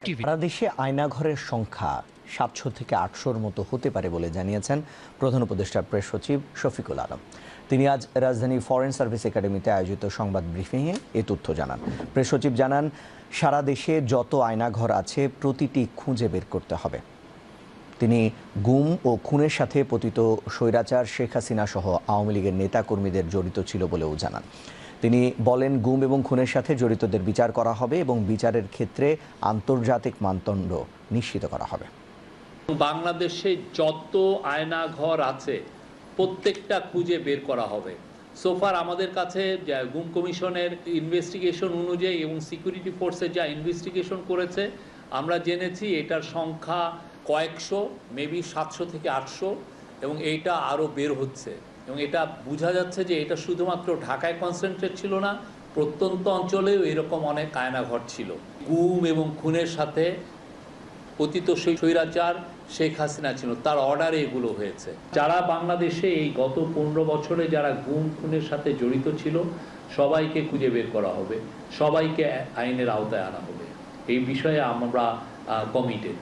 সারা দেশে আয়নাঘরের সংখ্যা ৭০০ থেকে ৮০০-র মতো হতে পারে বলে জানিয়েছেন প্রধান উপদেষ্টার প্রেস সচিব শফিকুল আলম। তিনি আজ রাজধানী ফরেন সার্ভিস একাডেমিতে আয়োজিত সংবাদ ব্রিফিংয়ে এ তথ্য জানান। প্রেস সচিব জানান, সারা দেশে যত আয়নাঘর আছে প্রতিটি খুঁজে বের করতে হবে। তিনি গুম ও খুনের সাথে পতিত স্বৈরাচার শেখ হাসিনা সহ আওয়ামী লীগের নেতাকর্মীদের জড়িত ছিল বলেও জানান। তিনি বলেন, গুম এবং খুনের সাথে জড়িতদের বিচার করা হবে এবং বিচারের ক্ষেত্রে আন্তর্জাতিক মানদণ্ড নিশ্চিত করা হবে। বাংলাদেশে যত আয়নাঘর আছে প্রত্যেকটা খুঁজে বের করা হবে। সোফার আমাদের কাছে গুম কমিশনের ইনভেস্টিগেশন অনুযায়ী এবং সিকিউরিটি ফোর্সে যা ইনভেস্টিগেশন করেছে আমরা জেনেছি এটার সংখ্যা কয়েকশো, মেবি ৭০০ থেকে ৮০০, এবং এইটা আরও বের হচ্ছে। এবং এটা বোঝা যাচ্ছে যে এটা শুধুমাত্র ঢাকায় কনসেন্ট্রেট ছিল না, প্রত্যন্ত অঞ্চলেও এরকম অনেক আয়নাঘর ছিল। গুম এবং খুনের সাথে পতিত স্বৈরাচার শেখ হাসিনা ছিল, তার অর্ডারে এগুলো হয়েছে। যারা বাংলাদেশে এই গত ১৫ বছরে যারা গুম খুনের সাথে জড়িত ছিল সবাইকে খুঁজে বের করা হবে, সবাইকে আইনের আওতায় আনা হবে। এই বিষয়ে আমরা কমিটেড।